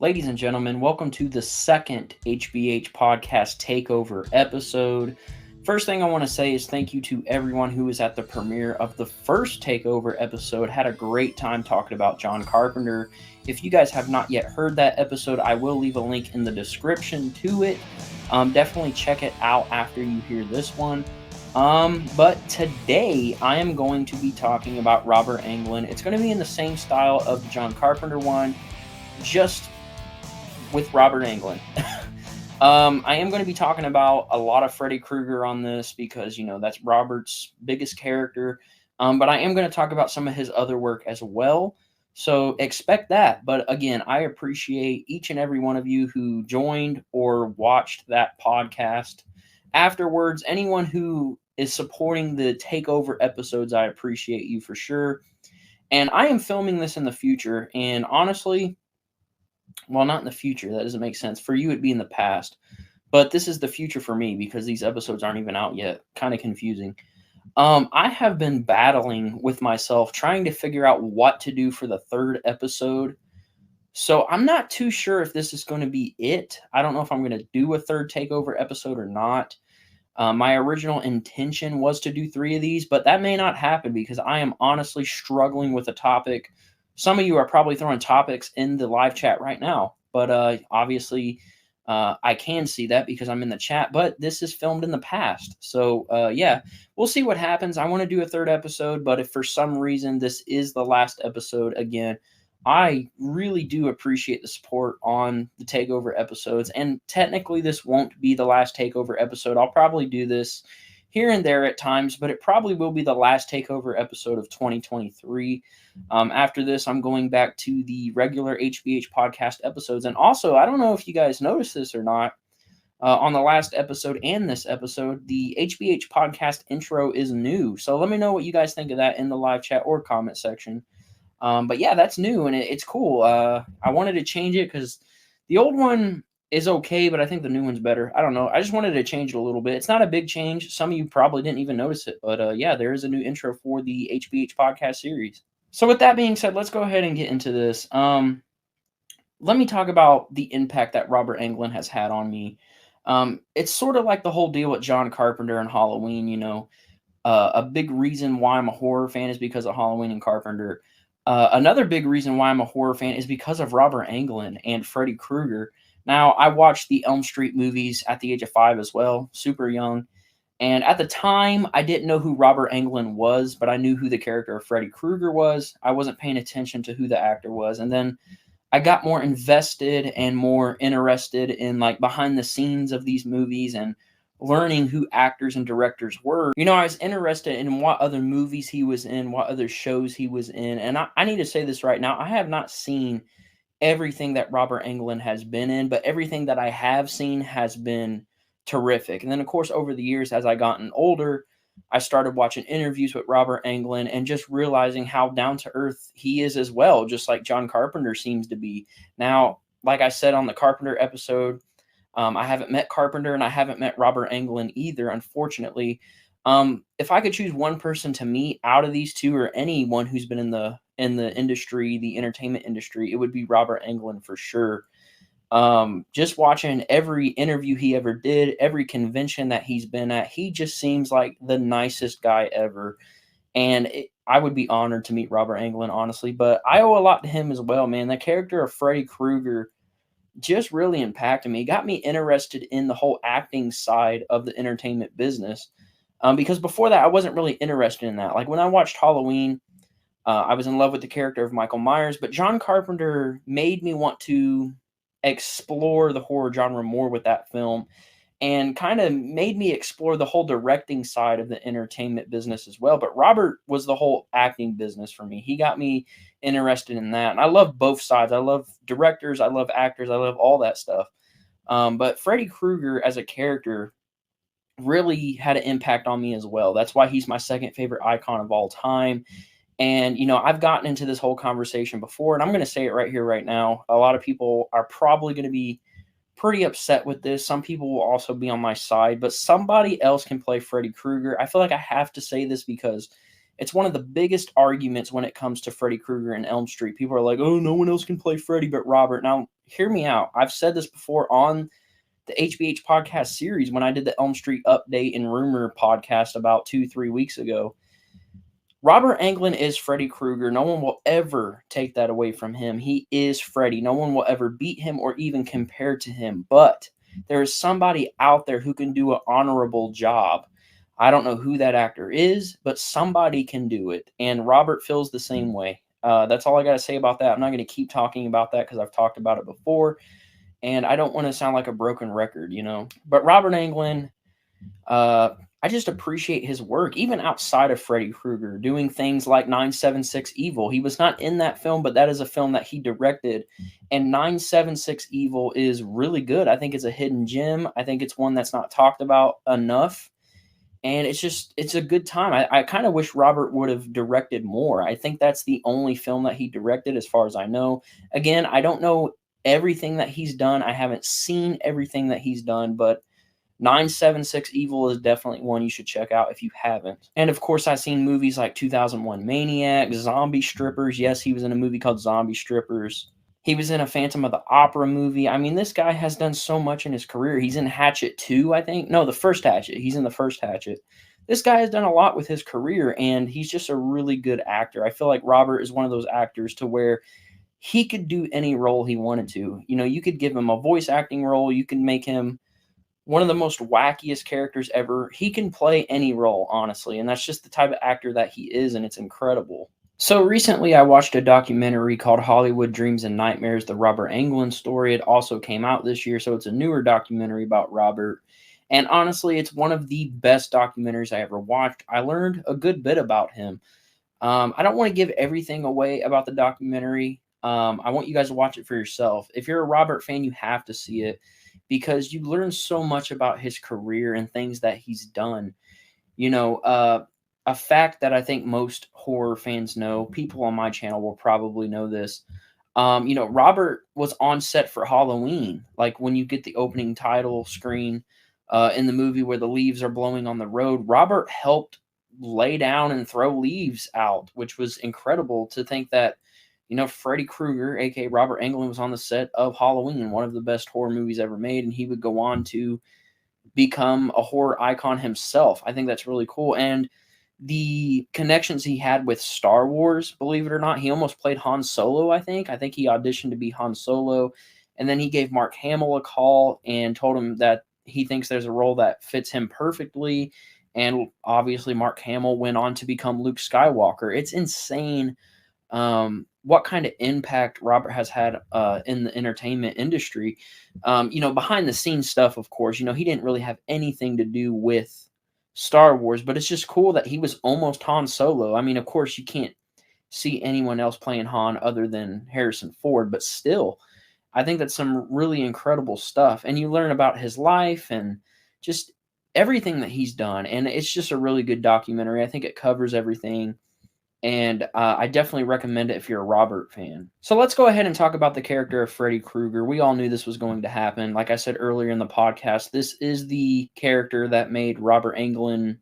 Ladies and gentlemen, welcome to the second HBH podcast takeover episode. First thing I want to say is thank you to everyone who was at the premiere of the first takeover episode. Had a great time talking about John Carpenter. If you guys have not yet heard that episode, I will leave a link in the description to it. Definitely check it out after you hear this one. But today I am going to be talking about Robert Englund. It's going to be in the same style of the John Carpenter one, just with Robert Englund. I am going to be talking about a lot of Freddy Krueger on this because, that's Robert's biggest character. But I am going to talk about some of his other work as well. So expect that. But again, I appreciate each and every one of you who joined or watched that podcast. Afterwards, anyone who is supporting the takeover episodes, I appreciate you for sure. And I am filming this in the future. And honestly, well, not in the future. That doesn't make sense. For you, it'd be in the past. But this is the future for me because these episodes aren't even out yet. Kind of confusing. I have been battling with myself trying to figure out what to do for the third episode. So I'm not too sure if this is going to be it. I don't know if I'm going to do a third takeover episode or not. My original intention was to do 3 of these, but that may not happen because I am honestly struggling with a topic. Some of you are probably throwing topics in the live chat right now, but obviously I can see that because I'm in the chat, but this is filmed in the past. So yeah, we'll see what happens. I want to do a third episode, but if for some reason this is the last episode, again, I really do appreciate the support on the takeover episodes. And technically, this won't be the last takeover episode. I'll probably do this here and there at times, but it probably will be the last takeover episode of 2023. After this, I'm going back to the regular HBH podcast episodes. And also, I don't know if you guys noticed this or not. On the last episode and this episode, the HBH podcast intro is new. So let me know what you guys think of that in the live chat or comment section. But yeah, that's new and it's cool. I wanted to change it because the old one is okay, but I think the new one's better. I don't know. I just wanted to change it a little bit. It's not a big change. Some of you probably didn't even notice it, but yeah, there is a new intro for the HBH podcast series. So with that being said, let's go ahead and get into this. Let me talk about the impact that Robert Englund has had on me. It's sort of like the whole deal with John Carpenter and Halloween. A big reason why I'm a horror fan is because of Halloween and Carpenter. Another big reason why I'm a horror fan is because of Robert Englund and Freddy Krueger. Now, I watched the Elm Street movies at the age of 5 as well, super young. And at the time, I didn't know who Robert Englund was, but I knew who the character of Freddy Krueger was. I wasn't paying attention to who the actor was. And then I got more invested and more interested in like behind the scenes of these movies and learning who actors and directors were. I was interested in what other movies he was in, what other shows he was in. And I need to say this right now. I have not seen everything that Robert Englund has been in, but everything that I have seen has been terrific. And then, of course, over the years, as I gotten older, I started watching interviews with Robert Englund and just realizing how down to earth he is as well, just like John Carpenter seems to be. Now, like I said on the Carpenter episode, I haven't met Carpenter and I haven't met Robert Englund either, unfortunately. If I could choose one person to meet out of these two or anyone who's been in the industry, the entertainment industry, it would be Robert Englund for sure. Just watching every interview he ever did, every convention that he's been at, he just seems like the nicest guy ever. And I would be honored to meet Robert Englund, honestly. But I owe a lot to him as well, man. The character of Freddy Krueger just really impacted me. It got me interested in the whole acting side of the entertainment business. Because before that, I wasn't really interested in that. Like when I watched Halloween, I was in love with the character of Michael Myers, but John Carpenter made me want to explore the horror genre more with that film and kind of made me explore the whole directing side of the entertainment business as well. But Robert was the whole acting business for me. He got me interested in that. And I love both sides. I love directors. I love actors. I love all that stuff. But Freddy Krueger as a character really had an impact on me as well. That's why he's my second favorite icon of all time. And, I've gotten into this whole conversation before, and I'm going to say it right here, right now. A lot of people are probably going to be pretty upset with this. Some people will also be on my side, but somebody else can play Freddy Krueger. I feel like I have to say this because It's one of the biggest arguments when it comes to Freddy Krueger and Elm Street. People are like, oh, no one else can play Freddy but Robert. Now, hear me out. I've said this before on the HBH podcast series when I did the Elm Street update and rumor podcast about 2-3 weeks ago. Robert Englund is Freddy Krueger. No one will ever take that away from him. He is Freddy. No one will ever beat him or even compare to him. But there is somebody out there who can do an honorable job. I don't know who that actor is, but somebody can do it. And Robert feels the same way. That's all I got to say about that. I'm not going to keep talking about that because I've talked about it before. And I don't want to sound like a broken record, you know. But Robert Englund, I just appreciate his work, even outside of Freddy Krueger, doing things like 976 Evil. He was not in that film, but that is a film that he directed. And 976 Evil is really good. I think it's a hidden gem. I think it's one that's not talked about enough. And it's a good time. I kind of wish Robert would have directed more. I think that's the only film that he directed, as far as I know. Again, I don't know everything that he's done. I haven't seen everything that he's done, but 976 Evil is definitely one you should check out if you haven't. And of course, I've seen movies like 2001 Maniac, Zombie Strippers. Yes, he was in a movie called Zombie Strippers. He was in a Phantom of the Opera movie. I mean, this guy has done so much in his career. He's in Hatchet 2, I think. No, the first Hatchet. He's in the first Hatchet. This guy has done a lot with his career, and he's just a really good actor. I feel like Robert is one of those actors to where he could do any role he wanted to. You know, you could give him a voice acting role. You could make him one of the most wackiest characters ever. He can play any role, honestly, and that's just the type of actor that he is, and it's incredible. So recently I watched a documentary called Hollywood Dreams and Nightmares, the Robert Englund story. It also came out this year, so it's a newer documentary about Robert. And honestly, it's one of the best documentaries I ever watched. I learned a good bit about him. I don't want to give everything away about the documentary. I want you guys to watch it for yourself. If you're a Robert fan, you have to see it because you learn so much about his career and things that he's done. You know, a fact that I think most horror fans know, people on my channel will probably know this. You know, Robert was on set for Halloween. Like when you get the opening title screen in the movie where the leaves are blowing on the road, Robert helped lay down and throw leaves out, which was incredible to think that, you know, Freddy Krueger, aka Robert Englund, was on the set of Halloween, one of the best horror movies ever made, and he would go on to become a horror icon himself. I think that's really cool. And the connections he had with Star Wars, believe it or not, he almost played Han Solo, I think. I think he auditioned to be Han Solo, and then he gave Mark Hamill a call and told him that he thinks there's a role that fits him perfectly. And obviously, Mark Hamill went on to become Luke Skywalker. It's insane what kind of impact Robert has had in the entertainment industry. You know, behind the scenes stuff, of course, you know, he didn't really have anything to do with Star Wars, but it's just cool that he was almost Han Solo. I mean, of course, you can't see anyone else playing Han other than Harrison Ford, but still, I think that's some really incredible stuff. And you learn about his life and just everything that he's done. And it's just a really good documentary. I think it covers everything. And I definitely recommend it if you're a Robert fan. So let's go ahead and talk about the character of Freddy Krueger. We all knew this was going to happen. Like I said earlier in the podcast, this is the character that made Robert Englund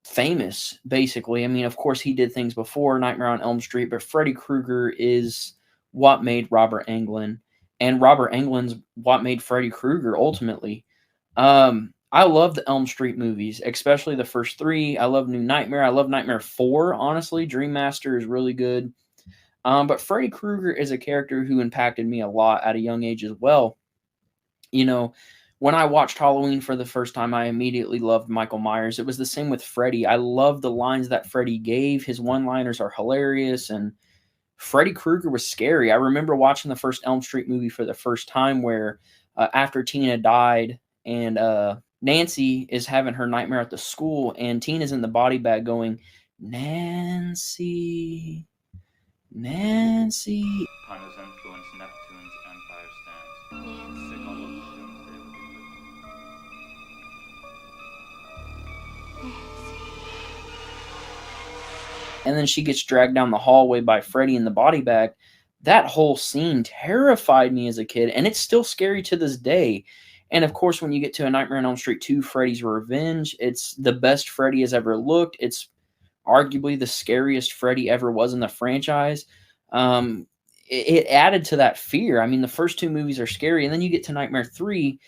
famous, basically. I mean, of course, he did things before Nightmare on Elm Street, but Freddy Krueger is what made Robert Englund. And Robert Englund's what made Freddy Krueger, ultimately. I love the Elm Street movies, especially the first three. I love New Nightmare. I love Nightmare 4, honestly. Dream Master is really good. But Freddy Krueger is a character who impacted me a lot at a young age as well. You know, when I watched Halloween for the first time, I immediately loved Michael Myers. It was the same with Freddy. I love the lines that Freddy gave. His one-liners are hilarious, and Freddy Krueger was scary. I remember watching the first Elm Street movie for the first time where after Tina died and Nancy is having her nightmare at the school, and Tina's in the body bag going, Nancy, Nancy. Upon his influence, Neptune's empire stands. Sick all those doomsday will be And then she gets dragged down the hallway by Freddy in the body bag. That whole scene terrified me as a kid, and it's still scary to this day. And of course, when you get to A Nightmare on Elm Street 2, Freddy's Revenge, it's the best Freddy has ever looked. It's arguably the scariest Freddy ever was in the franchise. It added to that fear. I mean, the first two movies are scary, and then you get to Nightmare 3,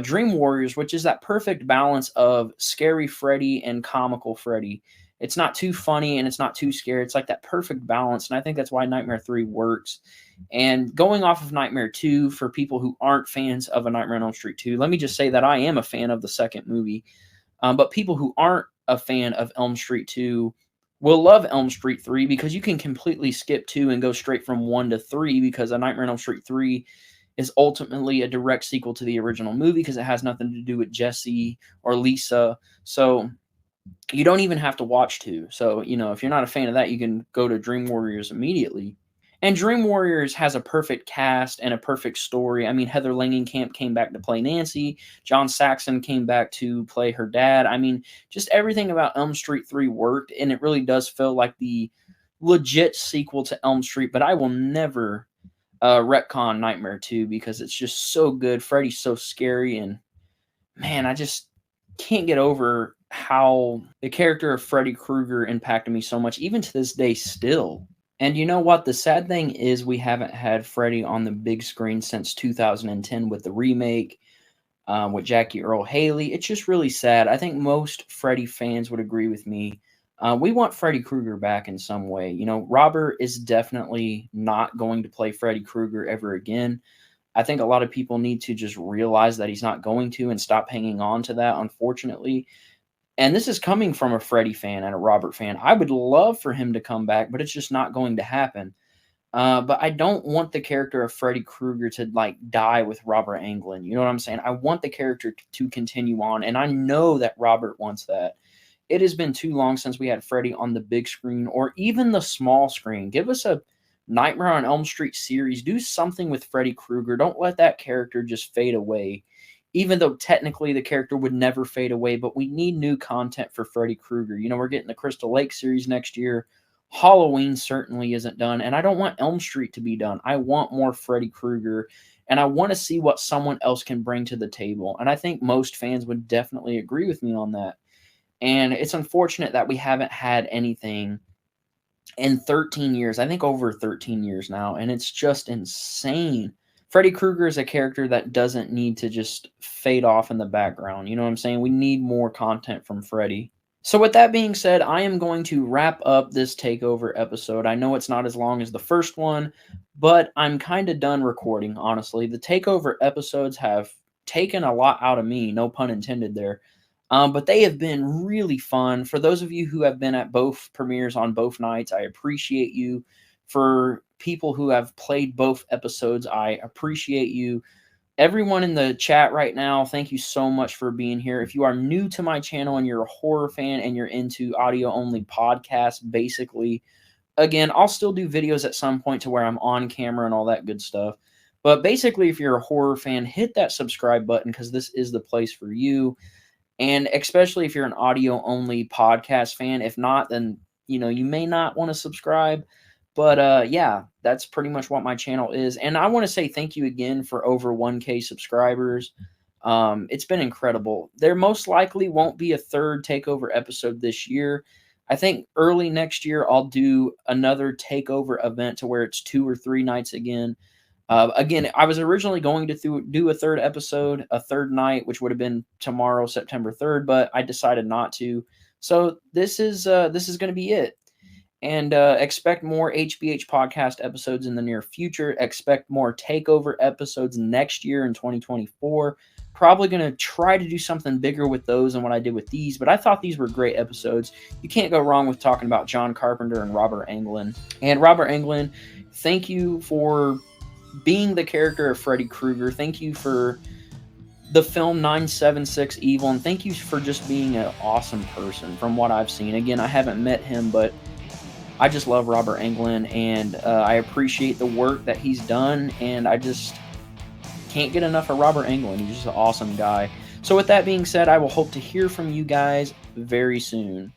Dream Warriors, which is that perfect balance of scary Freddy and comical Freddy. It's not too funny and it's not too scary. It's like that perfect balance, and I think that's why Nightmare 3 works. And going off of Nightmare 2, for people who aren't fans of A Nightmare on Elm Street 2, let me just say that I am a fan of the second movie. But people who aren't a fan of Elm Street 2 will love Elm Street 3, because you can completely skip 2 and go straight from 1 to 3, because A Nightmare on Elm Street 3 is ultimately a direct sequel to the original movie, because it has nothing to do with Jesse or Lisa. So you don't even have to watch 2. So, if you're not a fan of that, you can go to Dream Warriors immediately. And Dream Warriors has a perfect cast and a perfect story. I mean, Heather Langenkamp came back to play Nancy. John Saxon came back to play her dad. I mean, just everything about Elm Street 3 worked, and it really does feel like the legit sequel to Elm Street. But I will never retcon Nightmare 2, because it's just so good. Freddy's so scary, and man, I just can't get over how the character of Freddy Krueger impacted me so much, even to this day still. And you know what? The sad thing is we haven't had Freddy on the big screen since 2010 with the remake with Jackie Earle Haley. It's just really sad. I think most Freddy fans would agree with me. We want Freddy Krueger back in some way. Robert is definitely not going to play Freddy Krueger ever again. I think a lot of people need to just realize that he's not going to, and stop hanging on to that, unfortunately. And this is coming from a Freddy fan and a Robert fan. I would love for him to come back, but it's just not going to happen. But I don't want the character of Freddy Krueger to die with Robert Englund. You know what I'm saying? I want the character to continue on, and I know that Robert wants that. It has been too long since we had Freddy on the big screen or even the small screen. Give us a Nightmare on Elm Street series. Do something with Freddy Krueger. Don't let that character just fade away. Even though technically the character would never fade away, but we need new content for Freddy Krueger. We're getting the Crystal Lake series next year. Halloween certainly isn't done, and I don't want Elm Street to be done. I want more Freddy Krueger, and I want to see what someone else can bring to the table. And I think most fans would definitely agree with me on that. And it's unfortunate that we haven't had anything in 13 years. I think over 13 years now, and it's just insane. Freddy Krueger is a character that doesn't need to just fade off in the background. You know what I'm saying? We need more content from Freddy. So with that being said, I am going to wrap up this Takeover episode. I know it's not as long as the first one, but I'm kind of done recording, honestly. The Takeover episodes have taken a lot out of me, no pun intended there. But they have been really fun. For those of you who have been at both premieres on both nights, I appreciate you. For people who have played both episodes, I appreciate you. Everyone in the chat right now, thank you so much for being here. If you are new to my channel and you're a horror fan and you're into audio-only podcasts, basically, again, I'll still do videos at some point to where I'm on camera and all that good stuff. But basically, if you're a horror fan, hit that subscribe button, because this is the place for you. And especially if you're an audio-only podcast fan. If not, then, you may not want to subscribe. But yeah, that's pretty much what my channel is. And I want to say thank you again for over 1K subscribers. It's been incredible. There most likely won't be a third Takeover episode this year. I think early next year I'll do another Takeover event to where it's 2 or 3 nights again. Again, I was originally going to do a third episode, a third night, which would have been tomorrow, September 3rd, but I decided not to. So this is going to be it. And expect more HBH podcast episodes in the near future. Expect more Takeover episodes next year in 2024. Probably going to try to do something bigger with those than what I did with these, but I thought these were great episodes. You can't go wrong with talking about John Carpenter and Robert Englund. And Robert Englund, thank you for being the character of Freddy Krueger. Thank you for the film 976 Evil, and thank you for just being an awesome person from what I've seen. Again, I haven't met him, but I just love Robert Englund, and I appreciate the work that he's done, and I just can't get enough of Robert Englund. He's just an awesome guy. So with that being said, I will hope to hear from you guys very soon.